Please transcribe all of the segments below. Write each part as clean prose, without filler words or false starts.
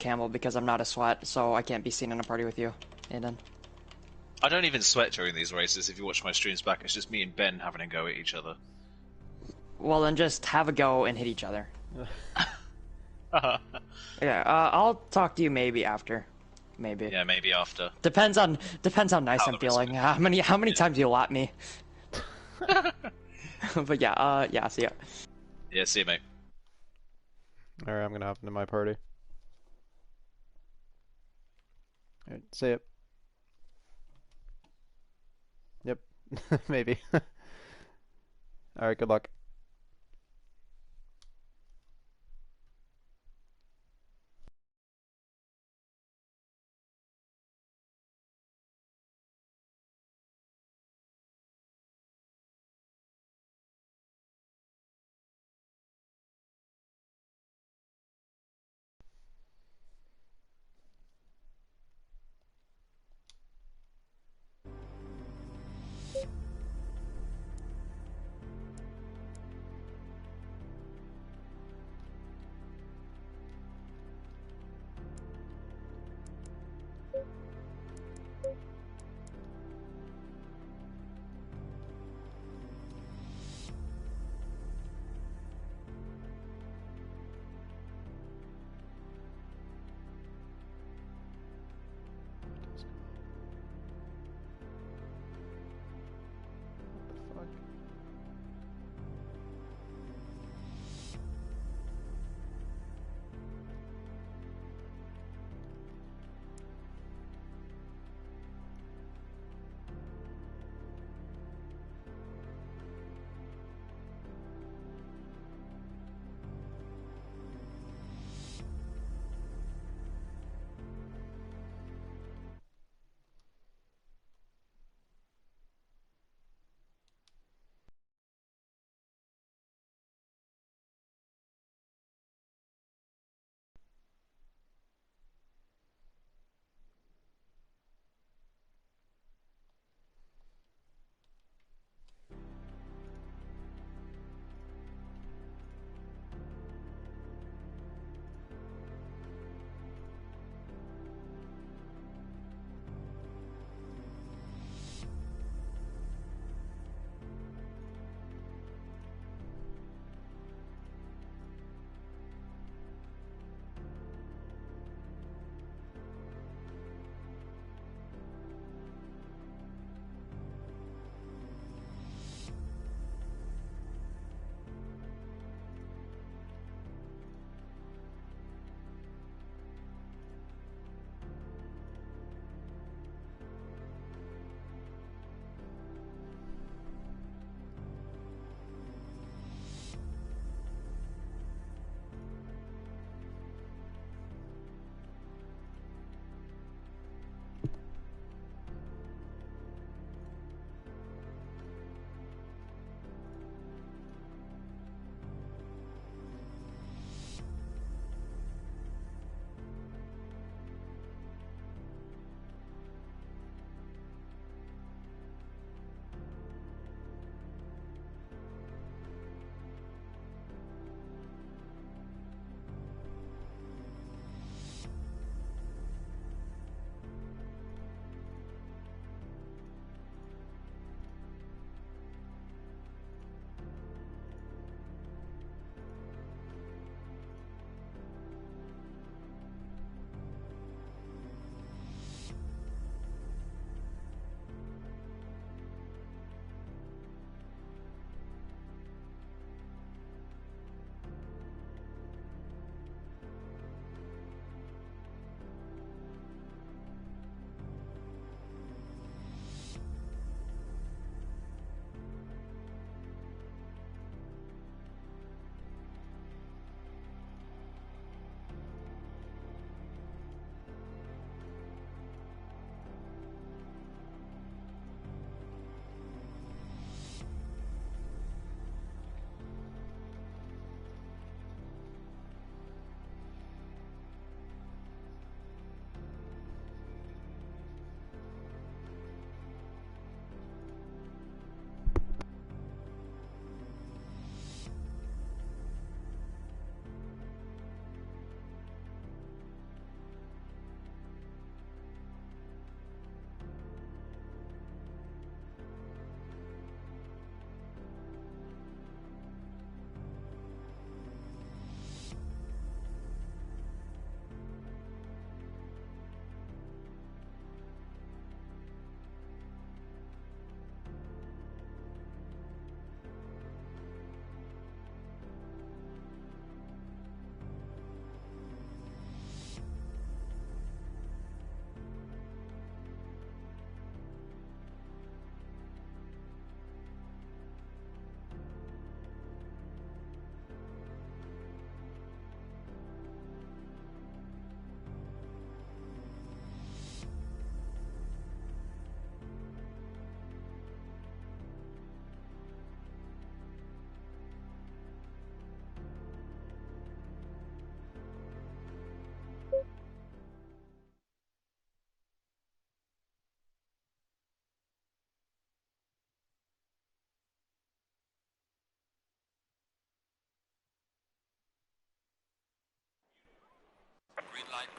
camel because I'm not a sweat, so I can't be seen in a party with you, Aiden. I don't even sweat during these races. If you watch my streams back, it's just me and Ben having a go at each other. Well, then just have a go and hit each other. Uh-huh. Yeah, I'll talk to you maybe after. Maybe. Yeah, maybe after. Depends how nice How I'm the rest feeling. of it. How many times you lap me. But yeah, yeah, see ya. Yeah, see you, mate. Alright, I'm gonna hop into my party. Alright, see ya. Yep, maybe. Alright, good luck.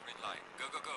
green light. Go, go, go.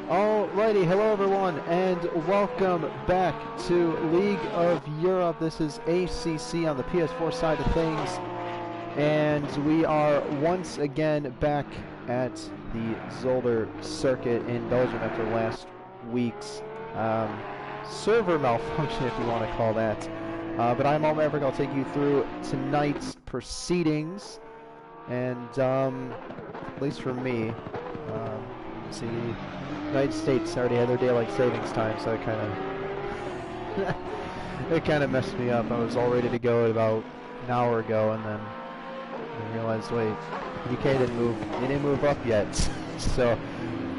Alrighty, hello everyone, and welcome back to League of Europe. This is ACC on the PS4 side of things, and we are once again back at the Zolder circuit in Belgium after last week's server malfunction, if you want to call that. But I'm All Maverick. I'll take you through tonight's proceedings, and at least for me, see, the United States already had their daylight savings time, so it kind of messed me up. I was all ready to go about an hour ago, and then I realized, wait, UK didn't move up yet. So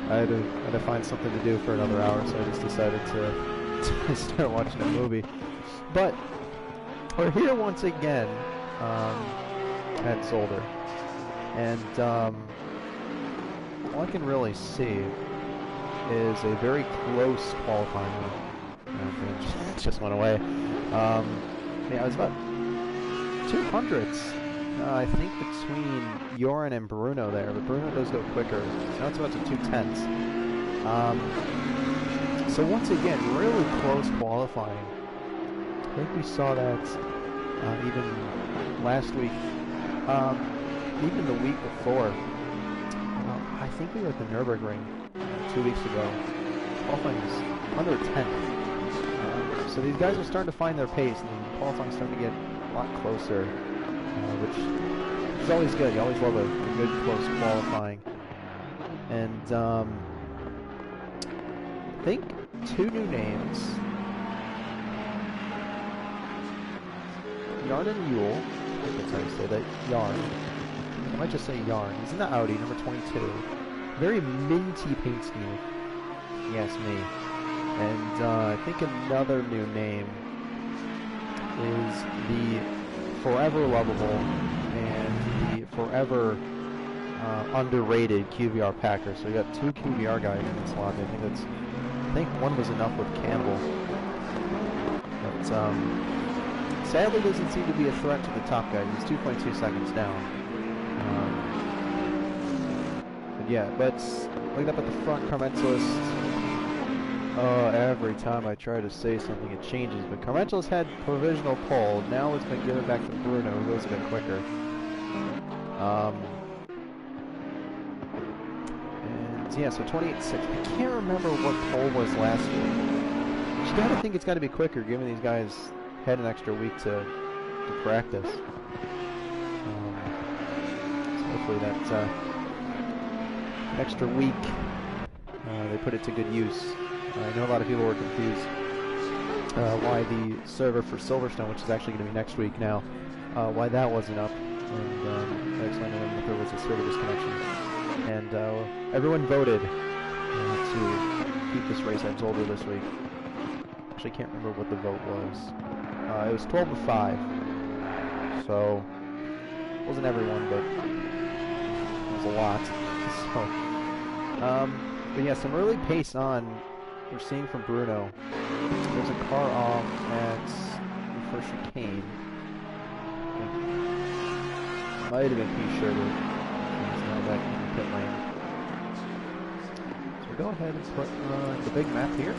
I had to find something to do for another hour. So I just decided to start watching a movie. But we're here once again at Zolder, and all I can really see is a very close qualifying. It just went away. Yeah, it was about 200s, I think, between Joran and Bruno there, but Bruno does go quicker. Now it's about to 210s. So once again, really close qualifying. I think we saw that even last week, even the week before. I think we were at the Nürburgring 2 weeks ago. Qualifying is under 10. So these guys are starting to find their pace, and qualifying is starting to get a lot closer, which is always good. You always love a good close qualifying. And I think 2 new names. Yarn and Yule. I think that's how you say that. Yarn. I might just say Yarn. He's in the Audi, number 22. Very minty paint scheme, if you ask me. And I think another new name is the Forever Lovable and the Forever Underrated QVR Packer. So we got 2 QVR guys in this lobby. I think one was enough with Campbell. But sadly doesn't seem to be a threat to the top guy. He's 2.2 seconds down. Yeah, but looking up at the front Carmentalist, every time I try to say something it changes, but Carmentalist had provisional pole, now it's been given back to Bruno, who goes a bit quicker. And yeah, so 28.6, I can't remember what pole was last week. You gotta think it's gotta be quicker, given these guys had an extra week to practice. So hopefully that extra week, they put it to good use. I know a lot of people were confused why the server for Silverstone, which is actually going to be next week now, why that wasn't up. And there was a server disconnection. And everyone voted to keep this race at Zolder this week. Actually, I can't remember what the vote was. It was 12 to 5. So, it wasn't everyone, but it was a lot. So, but yeah, some early pace on we're seeing from Bruno. There's a car off at the first chicane. Might have been P. Sherbert. He's now back in the pit lane. So we'll go ahead and put the big map here.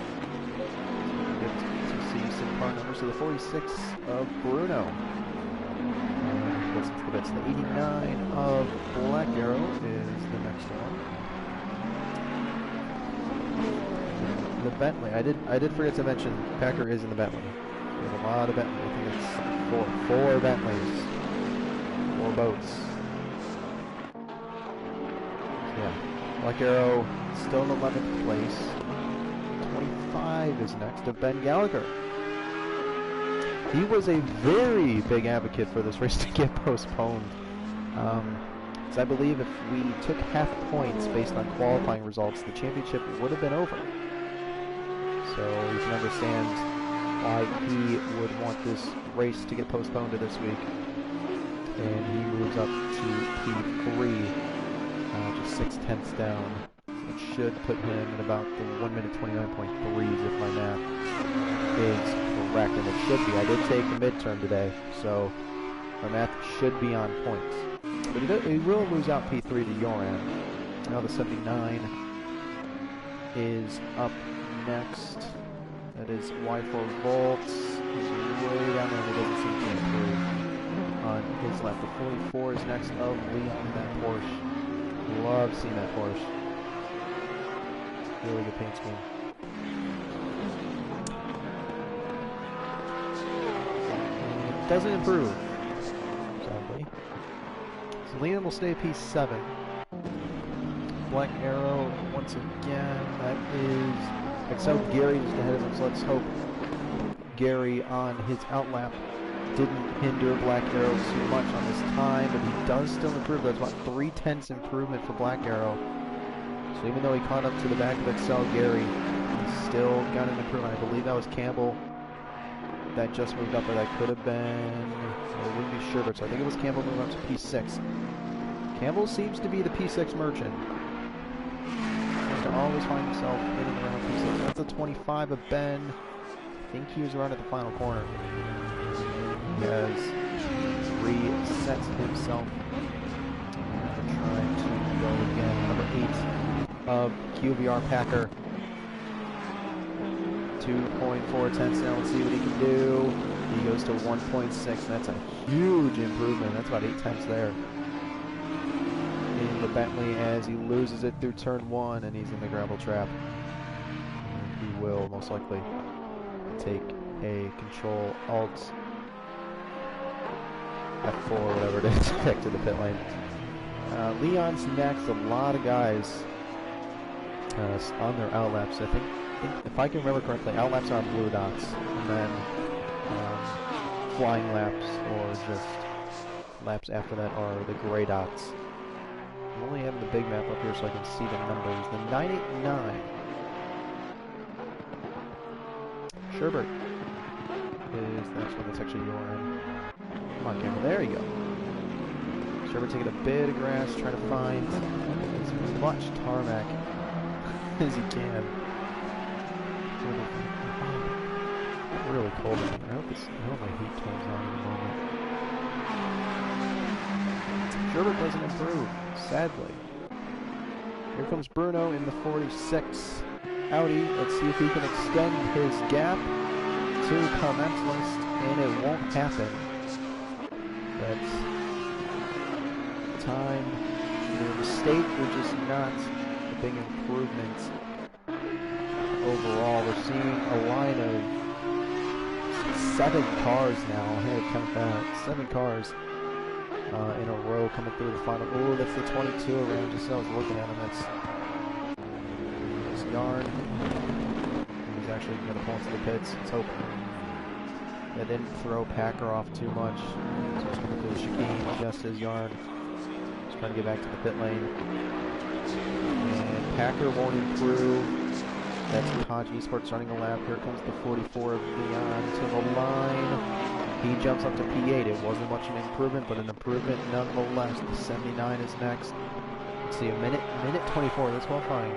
Get to see some car numbers. So the 46 of Bruno. That's the 89 of Black Arrow is the next one. The Bentley. I did forget to mention Packer is in the Bentley. We have a lot of Bentley. I think it's four Bentleys. 4 boats. Yeah. Black Arrow still in 11th place. 25 is next of Ben Gallagher. He was a very big advocate for this race to get postponed. Because I believe if we took half points based on qualifying results, the championship would have been over. So you can understand why he would want this race to get postponed to this week. And he moves up to P3, just 6/10 down. It should put him in about the 1:29.3s if my math is correct, and it should be. I did take the midterm today, so my math should be on points. But he will lose out P3 to Yoran. Now the 79 is up next. That is Y4 Volts. He's way down there, he doesn't seem to improve on his left. The 44 is next of Leon in that Porsche. Love seeing that Porsche. Really good paint scheme. It doesn't improve, sadly. So Leon will stay at P7. Black Arrow, once again, that is... Except Gary just ahead of him, so let's hope Gary on his outlap didn't hinder Black Arrow too much on this time, but he does still improve. That's about 3/10 improvement for Black Arrow. So even though he caught up to the back of Excel Gary, he's still got an improvement. I believe that was Campbell that just moved up, or that could have been, or it wouldn't be Sherbert, so I think it was Campbell moving up to P6. Campbell seems to be the P6 merchant. Seems to always find himself in and around P6. That's a 25 of Ben. I think he was around at the final corner. He has reset himself. Trying to go again. Number 8 of QVR Packer. 2.4 now. Let's see what he can do. He goes to 1.6. That's a huge improvement. That's about 8 tenths there. In the Bentley as he loses it through turn 1 and he's in the gravel trap. He will most likely take a control alt F4, whatever it is, back to the pit lane. Leon's next. A lot of guys on their outlaps. I think, if I can remember correctly, outlaps are on blue dots, and then flying laps or just laps after that are the gray dots. I'm only having the big map up here so I can see the numbers. The 989. Sherbert is the next one. That's actually your end. Come on, camera. There you go. Sherbert taking a bit of grass, trying to find as much tarmac as he can. It's really cold in here. I hope my heat turns on in a moment. Sherbert doesn't improve, sadly. Here comes Bruno in the 46 Audi. Let's see if he can extend his gap to commensalist, and it won't happen. That's time, either a mistake or just not a big improvement overall. We're seeing a line of 7 cars now. I had to count that. 7 cars in a row coming through the final. Oh, that's the 22 around. Just as I was looking at him, that's Yarn. He's actually going to pull into the pits. Let's hope that didn't throw Packer off too much. So he's going to do the chicane just as Yarn is trying to get back to the pit lane. And Packer won't improve. That's Koch Esports running a lap. Here comes the 44 of Leon to the line. He jumps up to P8. It wasn't much of an improvement, but an improvement nonetheless. The 79 is next. Let's see, a minute 24. That's qualifying.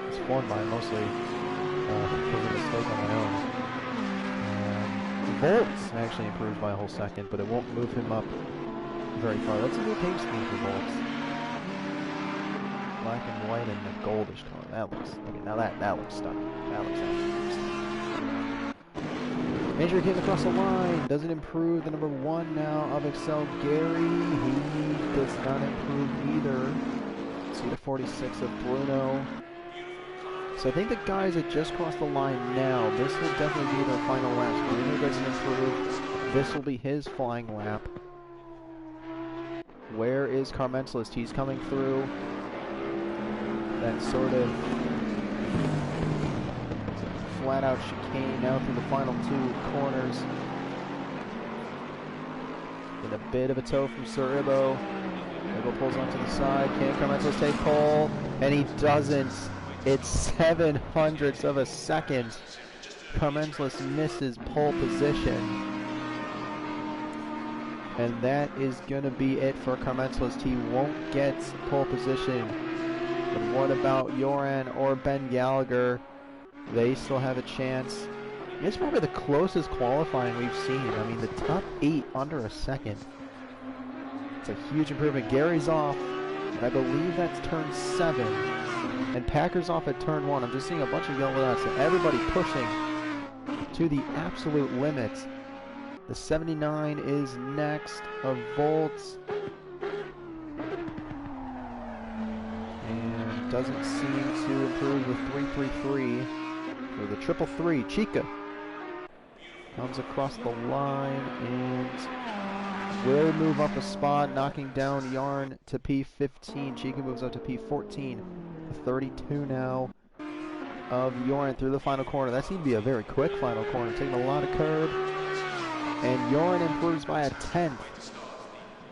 It's won by mostly because of a mistake on my own. Volts actually improves by a whole second, but it won't move him up very far. That's a new paint scheme for Volts. Black and white and the goldish color. That looks, okay, now that looks stunning. That looks actually stunning. Major came across the line. Doesn't improve. The number 1 now of Excel, Gary. He does not improve either. See the 46 of Bruno. So I think the guys that just crossed the line now, this will definitely be their final laps. Bruno doesn't improve. This will be his flying lap. Where is Carmentalist? He's coming through that sort of flat-out chicane now through the final 2 corners. In a bit of a toe from Sir Ibo. Ibo pulls onto the side. Can Carmentalist take pole? And he doesn't. It's 7/100ths of a second. Carmentalist misses pole position. And that is going to be it for Carmentalist. He won't get pole position. But what about Joran or Ben Gallagher? They still have a chance. It's probably the closest qualifying we've seen. I mean, the top 8 under a second. It's a huge improvement. Gary's off. And I believe that's turn 7. And Packer's off at turn 1. I'm just seeing a bunch of yellow dots. So everybody pushing to the absolute limit. The 79 is next of Volts. And doesn't seem to improve the 333. For the 333, Chica comes across the line and will move up a spot, knocking down Yarn to P15. Chica moves up to P14. 32 now of Yorn through the final corner. That seemed to be a very quick final corner, taking a lot of curb. And Yorn improves by a 10th.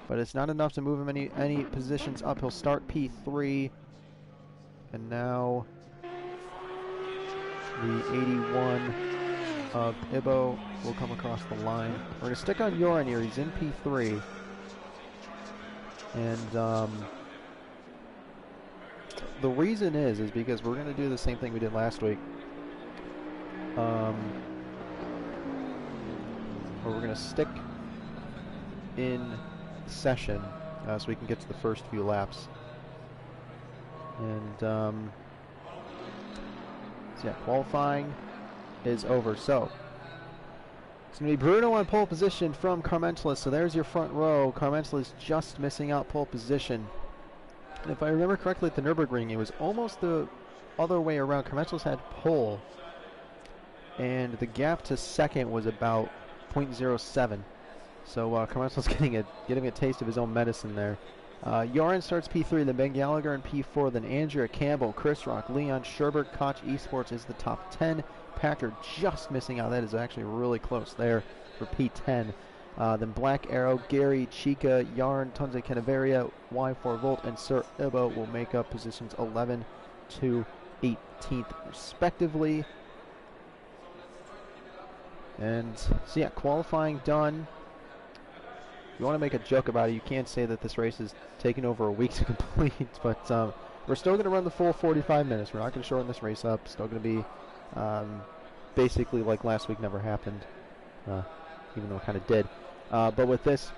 But it's not enough to move him any positions up. He'll start P3. And now the 81 of Ibo will come across the line. We're going to stick on Yorn here. He's in P3. And the reason is because we're going to do the same thing we did last week. Where we're going to stick in session so we can get to the first few laps. And so yeah, qualifying is over. So it's going to be Bruno on pole position from Carmentalist. So there's your front row. Carmentalist just missing out pole position. And if I remember correctly at the Nürburgring, it was almost the other way around. Carmentalist had pole, and the gap to second was about 0.07. So Carmentalist getting a taste of his own medicine there. Yarn starts P3, then Ben Gallagher in P4, then Andrea Campbell, Chris Rock, Leon Sherbert, Koch Esports is the top 10. Packer just missing out. That is actually really close there for P10. Then Black Arrow, Gary, Chica, Yarn, Tunze Canaveria, Y4 Volt, and Sir Ibo will make up positions 11 to 18th respectively. And so yeah, qualifying done. If you want to make a joke about it, you can't say that this race is taking over a week to complete, but we're still going to run the full 45 minutes. We're not going to shorten this race up. Still going to be basically like last week never happened, even though it kind of did. But with this,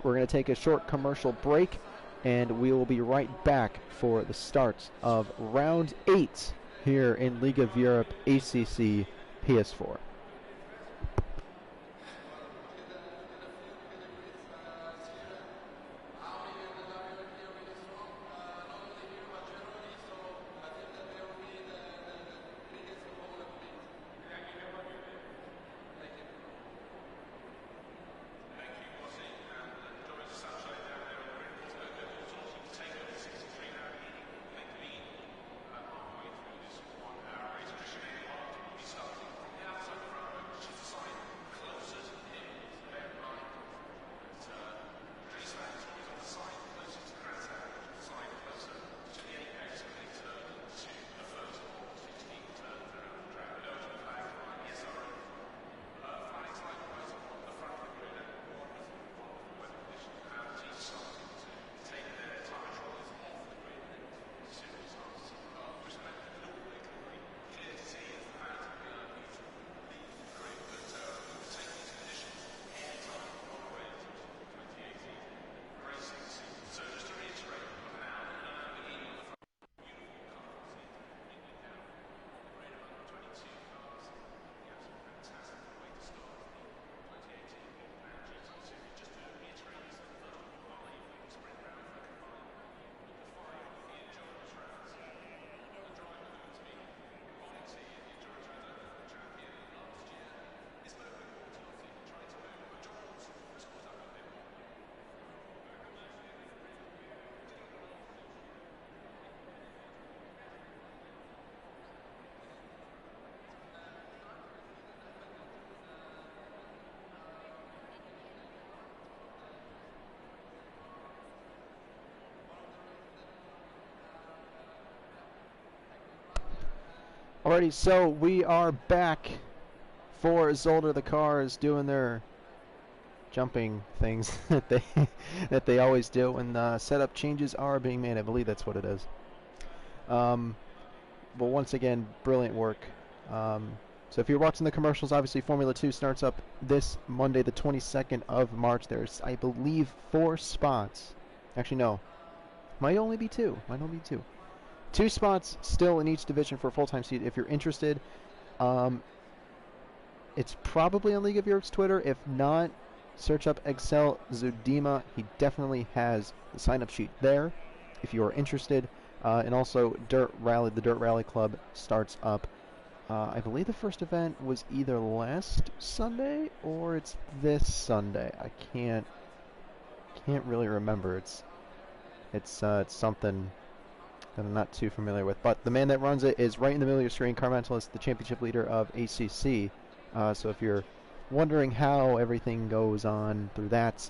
we're going to take a short commercial break, and we will be right back for the start of round 8 here in League of Europe ACC PS4. Alrighty, so we are back for Zolder. The cars doing their jumping things that they always do, and setup changes are being made. I believe that's what it is. But once again, brilliant work. So if you're watching the commercials, obviously Formula 2 starts up this Monday, the 22nd of March. There's, I believe, 4 spots. Actually, no. Might only be 2. 2 spots still in each division for a full-time seat if you're interested. It's probably on League of Europe's Twitter. If not, search up Excel Zudima. He definitely has the sign-up sheet there if you are interested. And also, the Dirt Rally Club starts up. I believe the first event was either last Sunday or it's this Sunday. I can't really remember. It's something that I'm not too familiar with. But the man that runs it is right in the middle of your screen, Carmentalist, the championship leader of ACC. So if you're wondering how everything goes on through that,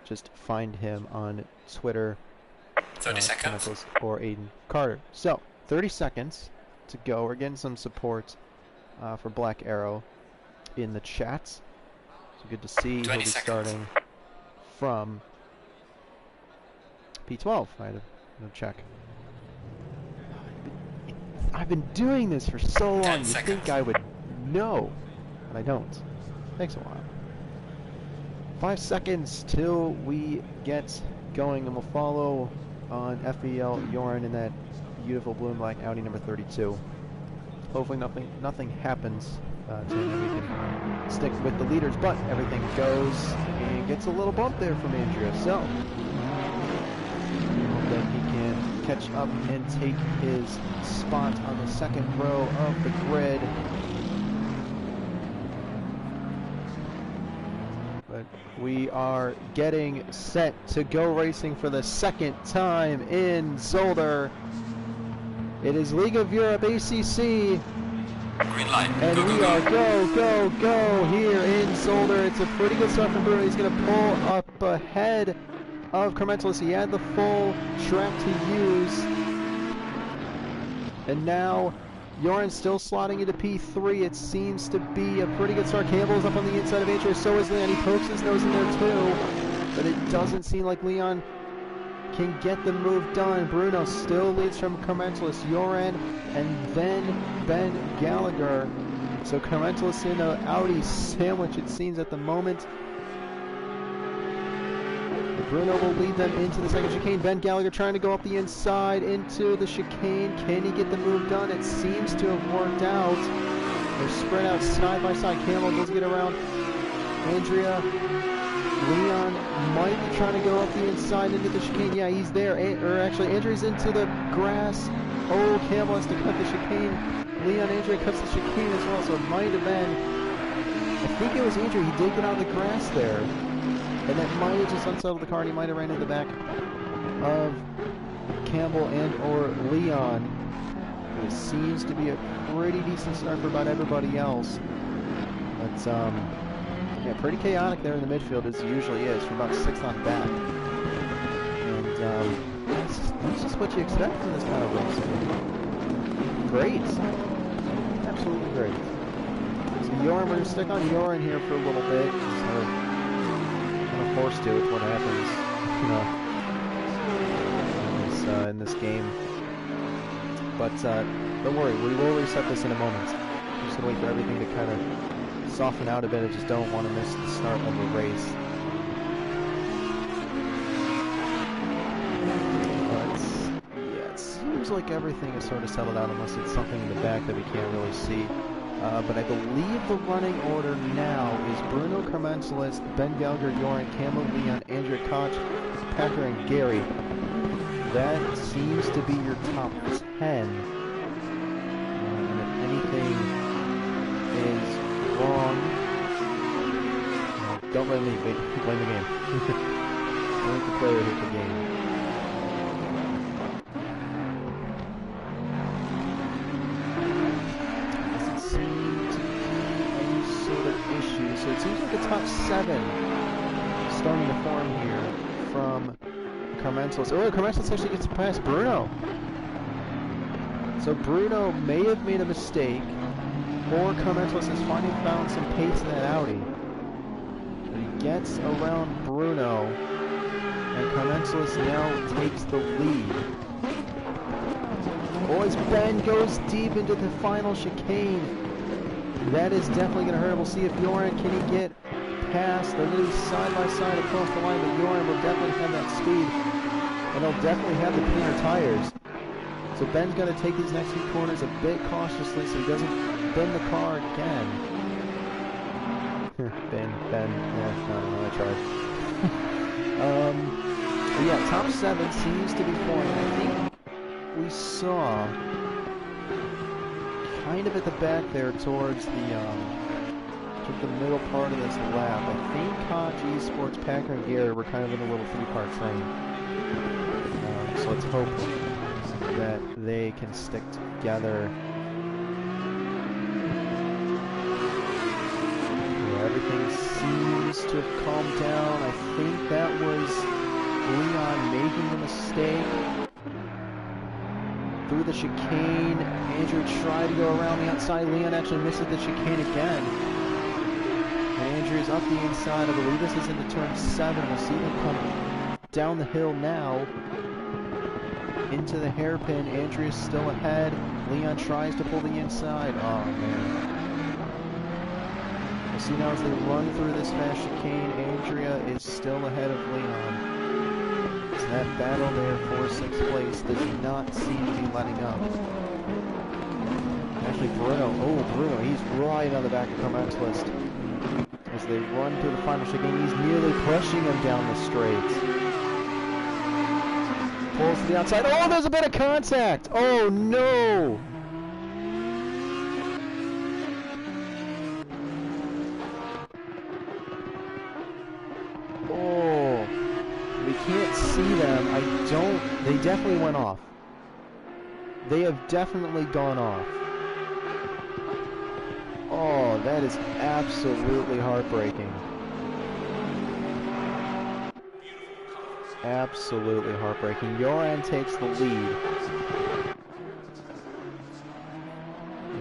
just find him on Twitter. 30 seconds. Carmentalist or Aiden Carter. So, 30 seconds to go. We're getting some support for Black Arrow in the chat. So good to see. He'll be starting from P12. I had to check. I've been doing this for so long. You'd think I would know, but I don't. Takes a while. 5 seconds till we get going, and we'll follow on FEL Joran in that beautiful blue and black Audi number 32. Hopefully nothing happens to him, and we can stick with the leaders, but everything goes and gets a little bump there from Andrea. So hope that he can catch up and take his spot on the second row of the grid. But we are getting set to go racing for the second time in Zolder. It is League of Europe ACC. Green light. And we are go here in Zolder. It's a pretty good start from Bruno. He's going to pull up ahead of Carmentalist. He had the full track to use. And now Joran's still slotting into P3. It seems to be a pretty good start. Campbell's up on the inside of Andrea. So is Leon. He pokes his nose in there too. But it doesn't seem like Leon can get the move done. Bruno still leads from Carmentalist, Joran, and then Ben Gallagher. So Carmentalist in an Audi sandwich, it seems, at the moment. Bruno will lead them into the second chicane. Ben Gallagher trying to go up the inside into the chicane. Can he get the move done? It seems to have worked out. They're spread out side by side. Campbell does get around Andrea. Leon might be trying to go up the inside into the chicane. Yeah, he's there. Or actually, Andrea's into the grass. Oh, Campbell has to cut the chicane. Leon, Andrea cuts the chicane as well, so it might have been... I think it was Andrea. He did get on the grass there. And that might have just unsettled the car, and he might have ran into the back of Campbell and or Leon. It seems to be a pretty decent start for about everybody else. But, yeah, pretty chaotic there in the midfield, as it usually is, from about 6th on back. And that's just what you expect from this kind of racing. Great. Absolutely great. So Joran, we're going to stick on Joran here for a little bit. So kind of forced to, it's what happens, you know, in this game. But don't worry, we will reset this in a moment. I'm just going to wait for everything to kind of soften out a bit. I just don't want to miss the start of the race. But yeah, it seems like everything is sort of settled out, unless it's something in the back that we can't really see. But I believe the running order now is Bruno, Carmentalist, Ben Gallagher, Joran, Campbell, Leon, Andrea Koch, Packer, and Gary. That seems to be your top 10. And if anything is wrong, don't blame me, blame the game. Blame the player hit the game. Doesn't seem to be any sort of issue. So it seems like a top 7 starting to form here from Carmentalist. Oh, Carmentalist actually gets past Bruno. So Bruno may have made a mistake, or Carmentos has finally found some pace in that Audi. But he gets around Bruno, and Carmentos now takes the lead. Boys, Ben goes deep into the final chicane. That is definitely going to hurt him. We'll see if Joran can he get past. They're going to be side by side across the line, but Joran will definitely have that speed, and he'll definitely have the cleaner tires. So Ben's going to take these next few corners a bit cautiously so he doesn't bend the car again. Ben, no, I tried. Yeah, top 7 seems to be forming. I think we saw kind of at the back there towards the middle part of this lap. I think Koch, Esports, Packer, and Gary were kind of in a little 3-car train. So let's hope that they can stick together. Yeah, everything seems to have calmed down. I think that was Leon making a mistake. Through the chicane, Andrew tried to go around the outside. Leon actually misses the chicane again. And Andrew's up the inside. I believe this is into turn 7. We'll see them come down the hill now. Into the hairpin. Andrea's still ahead. Leon tries to pull the inside. Oh, man. We'll see now as they run through this fast chicane. Andrea is still ahead of Leon. So that battle there for 6th place does not seem to be letting up. Actually, Bruno, he's right on the back of Carmen's list. As they run through the final chicane, he's nearly pushing him down the straight. Pulls to the outside. Oh, there's a bit of contact! Oh, no! Oh, we can't see them. They definitely went off. They have definitely gone off. Oh, that is absolutely heartbreaking. Absolutely heartbreaking. Joran takes the lead.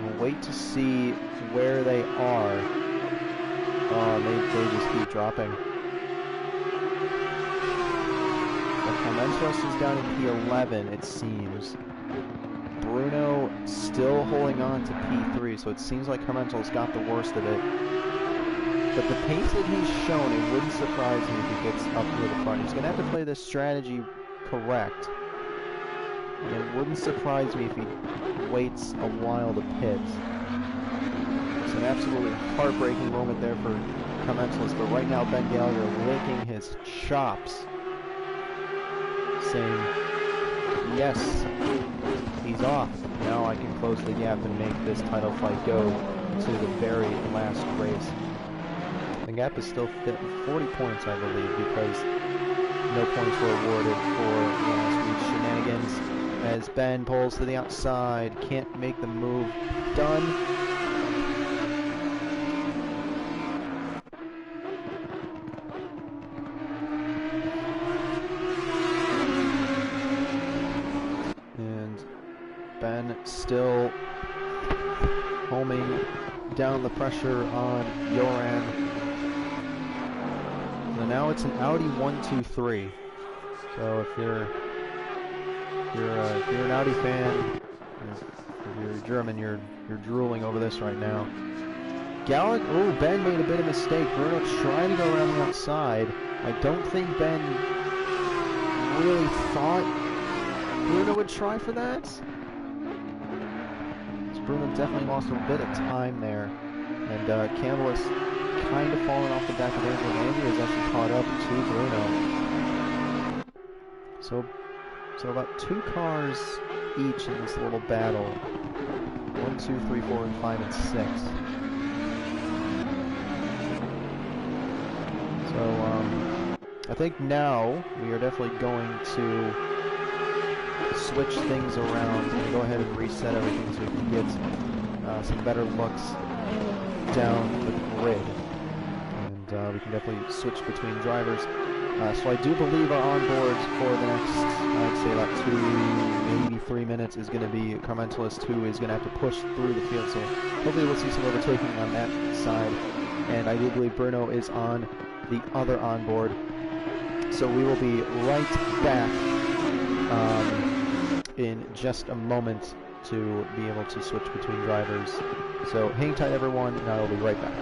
We'll wait to see where they are. Oh, they just keep dropping. Carmentos is down in P11, it seems. Bruno still holding on to P3, so it seems like Carmentos got the worst of it. But the pace that he's shown, it wouldn't surprise me if he gets up near the front. He's going to have to play this strategy correct. And it wouldn't surprise me if he waits a while to pit. It's an absolutely heartbreaking moment there for Carmentos, but right now Ben Gallagher licking his chops, saying, yes, he's off. Now I can close the gap and make this title fight go to the very last race. The gap is still 40 points, I believe, because no points were awarded for last week's shenanigans. As Ben pulls to the outside, can't make the move. Done. And Ben still homing down the pressure on Joran. So now it's an Audi 1-2-3. So if you're an Audi fan, if you're German, you're drooling over this right now. Ben made a bit of a mistake. Bruno tried to go around the outside. I don't think Ben really thought Bruno would try for that. Bruno definitely lost a bit of time there, and Campbell is kind of falling off the back of Andrew, and Andrew is actually caught up to Bruno. So about 2 cars each in this little battle. 1, 2, 3, 4, and 5, and 6. So I think now we are definitely going to switch things around and go ahead and reset everything so we can get some better looks down the grid, and we can definitely switch between drivers. So I do believe our onboards for the next, I'd say about 2, maybe 3 minutes is going to be Carmentalist, who is going to have to push through the field. So hopefully we'll see some overtaking on that side. And I do believe Bruno is on the other onboard. So we will be right back in just a moment to be able to switch between drivers. So hang tight, everyone, and I will be right back.